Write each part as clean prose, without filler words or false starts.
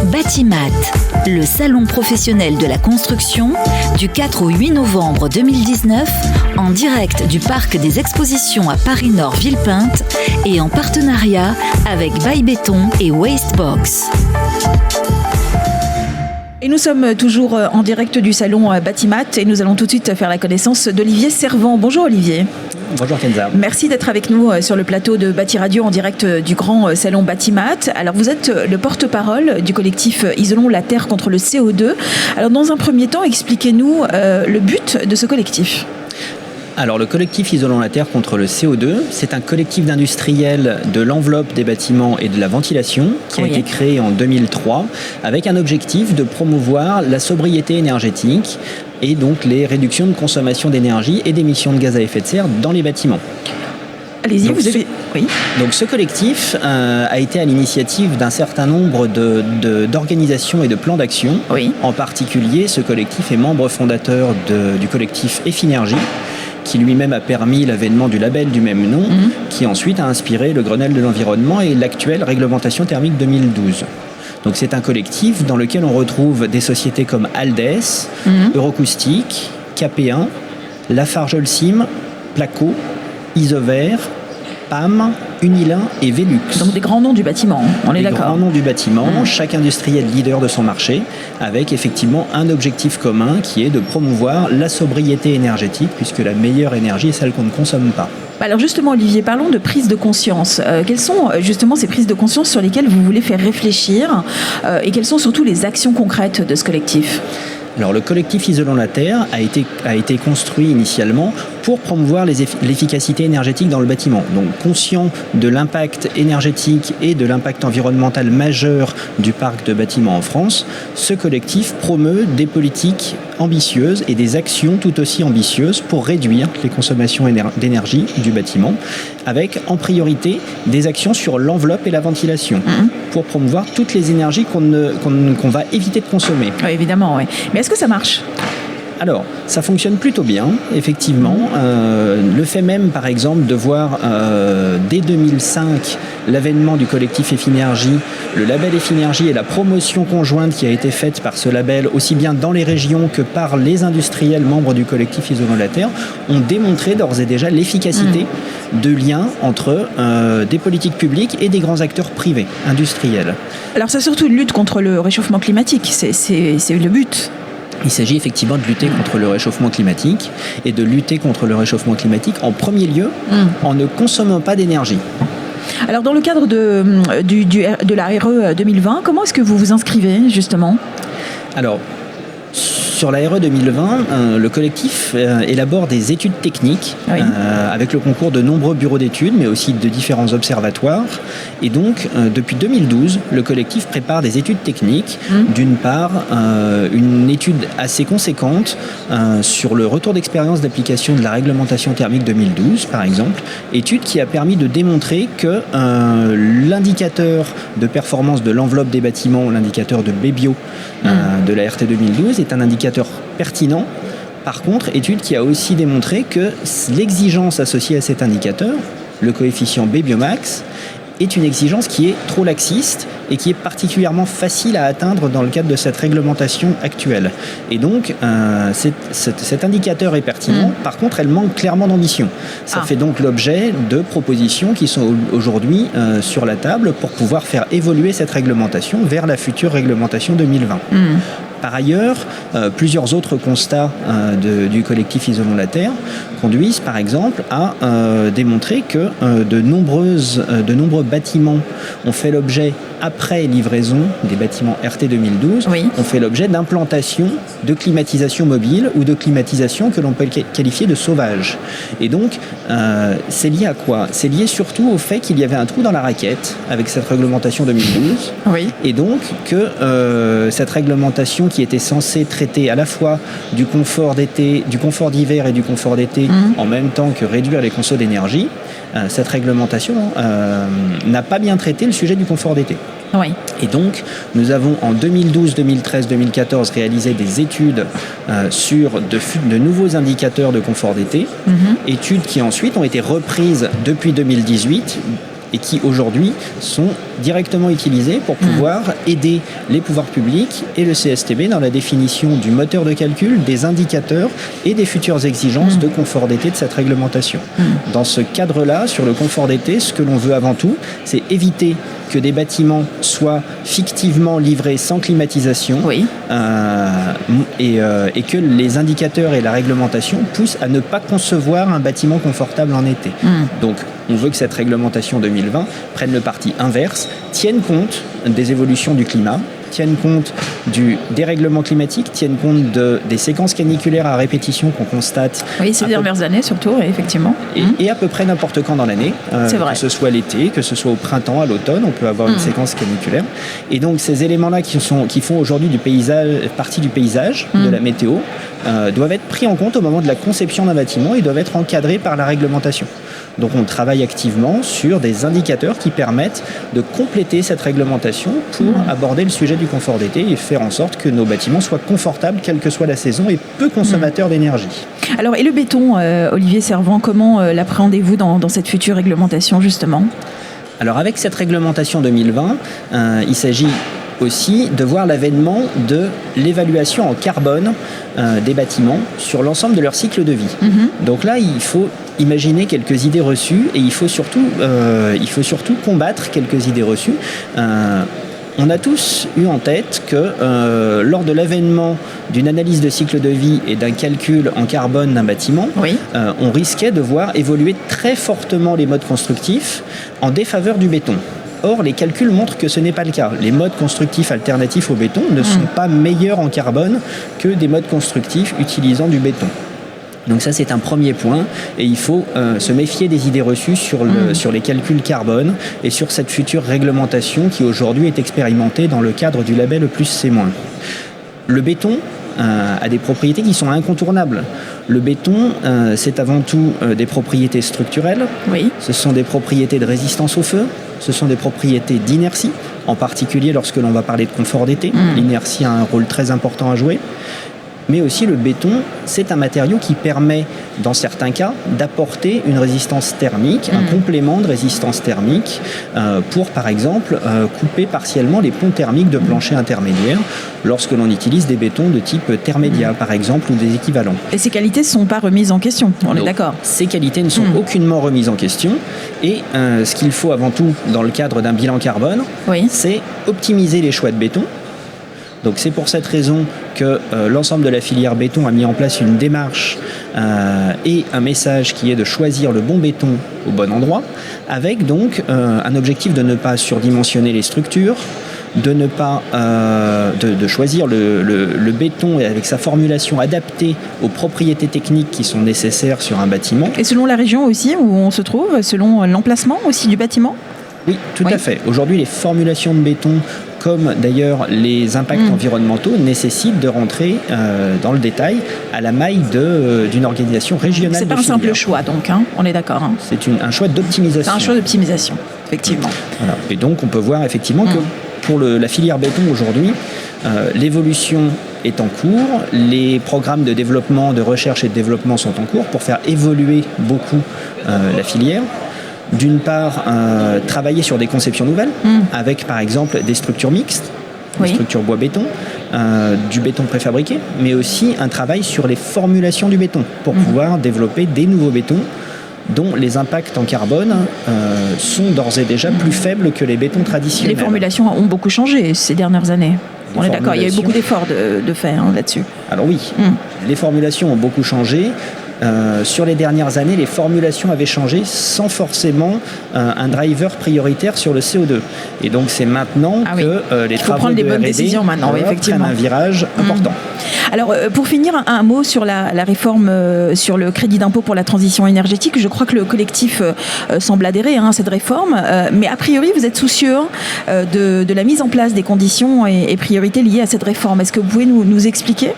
Batimat, le salon professionnel de la construction, du 4 au 8 novembre 2019, en direct du parc des expositions à Paris-Nord Villepinte et en partenariat avec Bail Béton et Wastebox. Et nous sommes toujours en direct du salon Batimat et nous allons tout de suite faire la connaissance d'Olivier Servant. Bonjour Olivier. Bonjour Kenza. Merci d'être avec nous sur le plateau de Bati Radio en direct du grand salon Batimat. Alors vous êtes le porte-parole du collectif Isolons la Terre contre le CO2. Alors dans un premier temps, expliquez-nous le but de ce collectif. Alors le collectif Isolons la Terre contre le CO2, c'est un collectif d'industriels de l'enveloppe des bâtiments et de la ventilation qui a été créé en 2003 avec un objectif de promouvoir la sobriété énergétique et donc les réductions de consommation d'énergie et d'émissions de gaz à effet de serre dans les bâtiments. Allez-y, vous avez... Oui. Donc ce collectif a été à l'initiative d'un certain nombre d'organisations et de plans d'action. Oui. En particulier, ce collectif est membre fondateur du collectif Effinergie, qui lui-même a permis l'avènement du label du même nom, qui ensuite a inspiré le Grenelle de l'environnement et l'actuelle réglementation thermique 2012. Donc c'est un collectif dans lequel on retrouve des sociétés comme Aldes, Eurocoustic, KP1, Lafarge-Holcim, Placo, Isover, PAM, Unilin et Velux. Donc des grands noms du bâtiment, on est d'accord. Des grands noms du bâtiment, chaque industriel leader de son marché, avec effectivement un objectif commun qui est de promouvoir la sobriété énergétique, puisque la meilleure énergie est celle qu'on ne consomme pas. Alors justement Olivier, parlons de prise de conscience. Quelles sont justement ces prises de conscience sur lesquelles vous voulez faire réfléchir et quelles sont surtout les actions concrètes de ce collectif ? Alors le collectif Isolons la Terre a été construit initialement pour promouvoir l'efficacité énergétique dans le bâtiment. Donc conscient de l'impact énergétique et de l'impact environnemental majeur du parc de bâtiments en France, ce collectif promeut des politiques ambitieuses et des actions tout aussi ambitieuses pour réduire les consommations d'énergie du bâtiment, avec en priorité des actions sur l'enveloppe et la ventilation, pour promouvoir toutes les énergies qu'on va éviter de consommer. Oui, évidemment, oui. Mais est-ce que ça marche ? Alors, ça fonctionne plutôt bien, effectivement. Le fait même, par exemple, de voir dès 2005 l'avènement du collectif Effinergie, le label Effinergie et la promotion conjointe qui a été faite par ce label, aussi bien dans les régions que par les industriels membres du collectif Isolons la Terre, ont démontré d'ores et déjà l'efficacité de liens entre des politiques publiques et des grands acteurs privés, industriels. Alors c'est surtout une lutte contre le réchauffement climatique, c'est le but. Il s'agit effectivement de lutter contre le réchauffement climatique et de lutter contre le réchauffement climatique en premier lieu en ne consommant pas d'énergie. Alors dans le cadre de la RE 2020, comment est-ce que vous vous inscrivez justement ? Alors, sur la RE 2020, le collectif élabore des études techniques avec le concours de nombreux bureaux d'études, mais aussi de différents observatoires. Et donc, depuis 2012, le collectif prépare des études techniques. D'une part, une étude assez conséquente sur le retour d'expérience d'application de la réglementation thermique 2012, par exemple. Étude qui a permis de démontrer que l'indicateur de performance de l'enveloppe des bâtiments, l'indicateur de BBio de la RT 2012, est un indicateur pertinent. Par contre, étude qui a aussi démontré que l'exigence associée à cet indicateur, le coefficient B-biomax, est une exigence qui est trop laxiste et qui est particulièrement facile à atteindre dans le cadre de cette réglementation actuelle. Et donc, cet indicateur est pertinent, par contre, elle manque clairement d'ambition. Ça fait donc l'objet de propositions qui sont aujourd'hui sur la table pour pouvoir faire évoluer cette réglementation vers la future réglementation 2020. Par ailleurs, plusieurs autres constats du collectif Isolons la Terre conduisent par exemple à démontrer que de nombreux bâtiments ont fait l'objet, après livraison des bâtiments RT 2012, ont fait l'objet d'implantations de climatisation mobile ou de climatisation que l'on peut qualifier de sauvage. Et donc, c'est lié à quoi ? C'est lié surtout au fait qu'il y avait un trou dans la raquette avec cette réglementation 2012. Et donc que cette réglementation qui était censée traiter à la fois du confort d'hiver et du confort d'été, en même temps que réduire les consommations d'énergie, cette réglementation n'a pas bien traité le sujet du confort d'été. Et donc, nous avons en 2012, 2013, 2014 réalisé des études sur de nouveaux indicateurs de confort d'été, études qui ensuite ont été reprises depuis 2018 et qui aujourd'hui sont directement utilisé pour pouvoir aider les pouvoirs publics et le CSTB dans la définition du moteur de calcul, des indicateurs et des futures exigences de confort d'été de cette réglementation. Dans ce cadre-là, sur le confort d'été, ce que l'on veut avant tout, c'est éviter que des bâtiments soient fictivement livrés sans climatisation et que les indicateurs et la réglementation poussent à ne pas concevoir un bâtiment confortable en été. Donc, on veut que cette réglementation 2020 prenne le parti inverse, tienne compte des évolutions du climat, tienne compte du dérèglement climatique, tienne compte des séquences caniculaires à répétition qu'on constate. Oui, ces dernières années surtout, effectivement. Et à peu près n'importe quand dans l'année, que ce soit l'été, que ce soit au printemps, à l'automne, on peut avoir une séquence caniculaire. Et donc ces éléments-là qui font aujourd'hui partie du paysage, de la météo, doivent être pris en compte au moment de la conception d'un bâtiment et doivent être encadrés par la réglementation. Donc on travaille activement sur des indicateurs qui permettent de compléter cette réglementation pour aborder le sujet du confort d'été et faire en sorte que nos bâtiments soient confortables quelle que soit la saison et peu consommateurs d'énergie. Alors et le béton, Olivier Servan, comment l'appréhendez-vous dans cette future réglementation justement ? Alors avec cette réglementation 2020, il s'agit aussi de voir l'avènement de l'évaluation en carbone des bâtiments sur l'ensemble de leur cycle de vie. Donc là, il faut imaginer quelques idées reçues et il faut surtout combattre quelques idées reçues. On a tous eu en tête que lors de l'avènement d'une analyse de cycle de vie et d'un calcul en carbone d'un bâtiment, on risquait de voir évoluer très fortement les modes constructifs en défaveur du béton. Or, les calculs montrent que ce n'est pas le cas. Les modes constructifs alternatifs au béton ne sont pas meilleurs en carbone que des modes constructifs utilisant du béton. Donc ça, c'est un premier point. Et il faut se méfier des idées reçues sur les calculs carbone et sur cette future réglementation qui aujourd'hui est expérimentée dans le cadre du label E+C-. Le béton a des propriétés qui sont incontournables. Le béton, c'est avant tout des propriétés structurelles. Ce sont des propriétés de résistance au feu. Ce sont des propriétés d'inertie, en particulier lorsque l'on va parler de confort d'été. L'inertie a un rôle très important à jouer. Mais aussi le béton, c'est un matériau qui permet, dans certains cas, d'apporter une résistance thermique, un complément de résistance thermique pour, par exemple, couper partiellement les ponts thermiques de plancher intermédiaire lorsque l'on utilise des bétons de type Thermédia, par exemple, ou des équivalents. Et ces qualités ne sont pas remises en question, on est d'accord ? Ces qualités ne sont aucunement remises en question. Et ce qu'il faut avant tout, dans le cadre d'un bilan carbone, c'est optimiser les choix de béton. Donc c'est pour cette raison que l'ensemble de la filière béton a mis en place une démarche et un message qui est de choisir le bon béton au bon endroit, avec donc un objectif de ne pas surdimensionner les structures, de ne pas de choisir le béton avec sa formulation adaptée aux propriétés techniques qui sont nécessaires sur un bâtiment. Et selon la région aussi où on se trouve, selon l'emplacement aussi du bâtiment ? Oui, tout à fait. Aujourd'hui, les formulations de béton, comme d'ailleurs les impacts environnementaux, nécessitent de rentrer dans le détail à la maille d'une organisation régionale. C'est pas un simple choix, donc, on est d'accord. C'est un choix d'optimisation. C'est un choix d'optimisation, effectivement. Voilà. Et donc, on peut voir effectivement que pour la filière béton aujourd'hui, l'évolution est en cours, les programmes de développement, de recherche et de développement sont en cours pour faire évoluer beaucoup la filière. D'une part, travailler sur des conceptions nouvelles, avec par exemple des structures mixtes, des structures bois-béton, du béton préfabriqué, mais aussi un travail sur les formulations du béton pour pouvoir développer des nouveaux bétons dont les impacts en carbone sont d'ores et déjà plus faibles que les bétons traditionnels. Les formulations ont beaucoup changé ces dernières années. On est d'accord, il y a eu beaucoup d'efforts de fait là-dessus. Alors oui, les formulations ont beaucoup changé. Sur les dernières années, les formulations avaient changé sans forcément un driver prioritaire sur le CO2. Et donc c'est maintenant que les travaux de bonnes décisions maintenant, prennent un virage important. Alors pour finir, un mot sur la réforme sur le crédit d'impôt pour la transition énergétique. Je crois que le collectif semble adhérer à cette réforme, mais a priori vous êtes soucieux de la mise en place des conditions et priorités liées à cette réforme. Est-ce que vous pouvez nous expliquer ?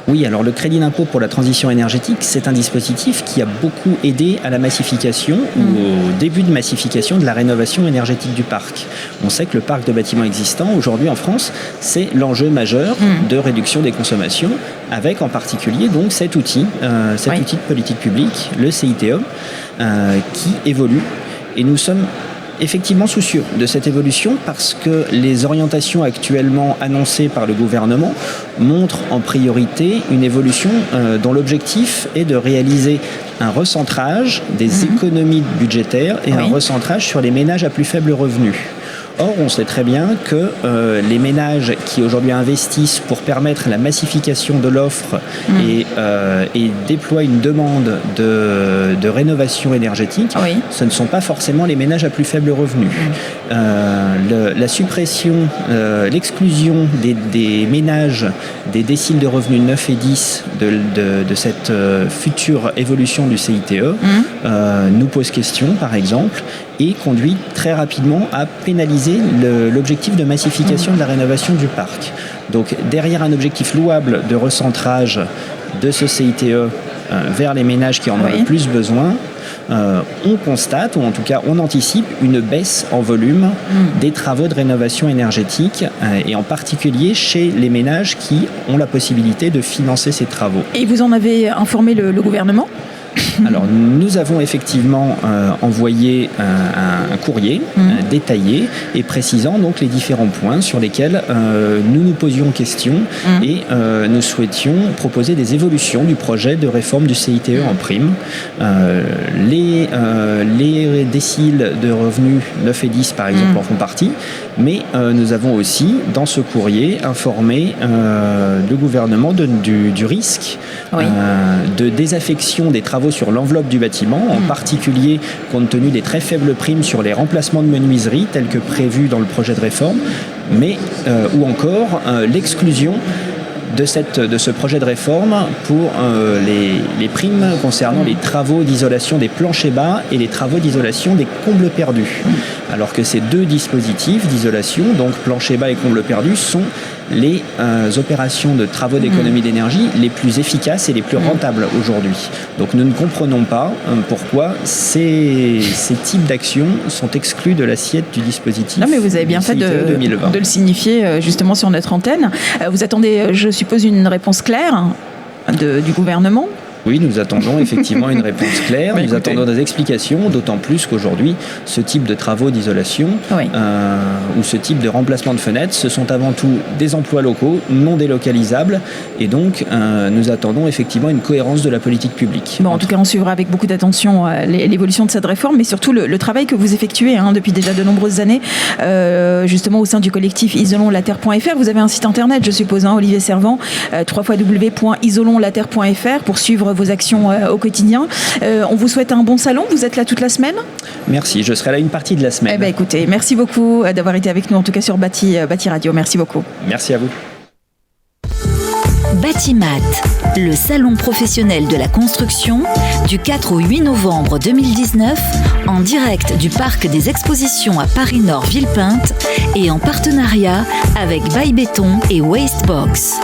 Oui, alors le crédit d'impôt pour la transition énergétique, c'est un dispositif qui a beaucoup aidé à la massification ou au début de massification de la rénovation énergétique du parc. On sait que le parc de bâtiments existants, aujourd'hui en France, c'est l'enjeu majeur de réduction des consommations, avec en particulier donc cet outil de politique publique, le CITE, qui évolue. Et nous sommes effectivement soucieux de cette évolution parce que les orientations actuellement annoncées par le gouvernement montrent en priorité une évolution dont l'objectif est de réaliser un recentrage des économies budgétaires et un recentrage sur les ménages à plus faible revenu. Or, on sait très bien que les ménages qui aujourd'hui investissent pour permettre la massification de l'offre et déploient une demande de rénovation énergétique, ce ne sont pas forcément les ménages à plus faible revenu. La suppression, l'exclusion des ménages des déciles de revenus 9 et 10 de cette future évolution du CITE nous pose question, par exemple, et conduit très rapidement à pénaliser l'objectif de massification de la rénovation du parc. Donc derrière un objectif louable de recentrage de ce CITE vers les ménages qui en ont le plus besoin, on constate, ou en tout cas on anticipe, une baisse en volume des travaux de rénovation énergétique et en particulier chez les ménages qui ont la possibilité de financer ces travaux. Et vous en avez informé le gouvernement ? Alors, nous avons effectivement envoyé un courrier détaillé et précisant donc les différents points sur lesquels nous nous posions question et nous souhaitions proposer des évolutions du projet de réforme du CITE en prime. Les déciles de revenus 9 et 10, par exemple, en font partie, mais nous avons aussi, dans ce courrier, informé le gouvernement du risque de désaffection des travaux sur l'enveloppe du bâtiment, en particulier compte tenu des très faibles primes sur les remplacements de menuiserie tels que prévus dans le projet de réforme, mais ou encore l'exclusion de ce projet de réforme pour les primes concernant les travaux d'isolation des planchers bas et les travaux d'isolation des combles perdus. Alors que ces deux dispositifs d'isolation, donc planchers bas et combles perdus, sont les opérations de travaux d'économie d'énergie les plus efficaces et les plus rentables aujourd'hui. Donc nous ne comprenons pas pourquoi ces types d'actions sont exclus de l'assiette du dispositif. Non, mais vous avez bien fait de le signifier justement sur notre antenne. Vous attendez, je suppose, une réponse claire du gouvernement ? Oui, nous attendons effectivement une réponse claire, nous attendons des explications, d'autant plus qu'aujourd'hui, ce type de travaux d'isolation ou ce type de remplacement de fenêtres, ce sont avant tout des emplois locaux, non délocalisables, et donc nous attendons effectivement une cohérence de la politique publique. Bon, en tout cas, on suivra avec beaucoup d'attention l'évolution de cette réforme, mais surtout le travail que vous effectuez depuis déjà de nombreuses années, justement au sein du collectif isolonslaterre.fr. Vous avez un site internet, je suppose, Olivier Servan, www.isolonslaterre.fr pour suivre vos actions au quotidien. On vous souhaite un bon salon. Vous êtes là toute la semaine ? Merci, je serai là une partie de la semaine. Eh bien, écoutez, merci beaucoup d'avoir été avec nous, en tout cas sur Bâti Radio. Merci beaucoup. Merci à vous. Batimat, le salon professionnel de la construction, du 4 au 8 novembre 2019, en direct du parc des expositions à Paris-Nord Villepinte et en partenariat avec Baye Béton et Wastebox.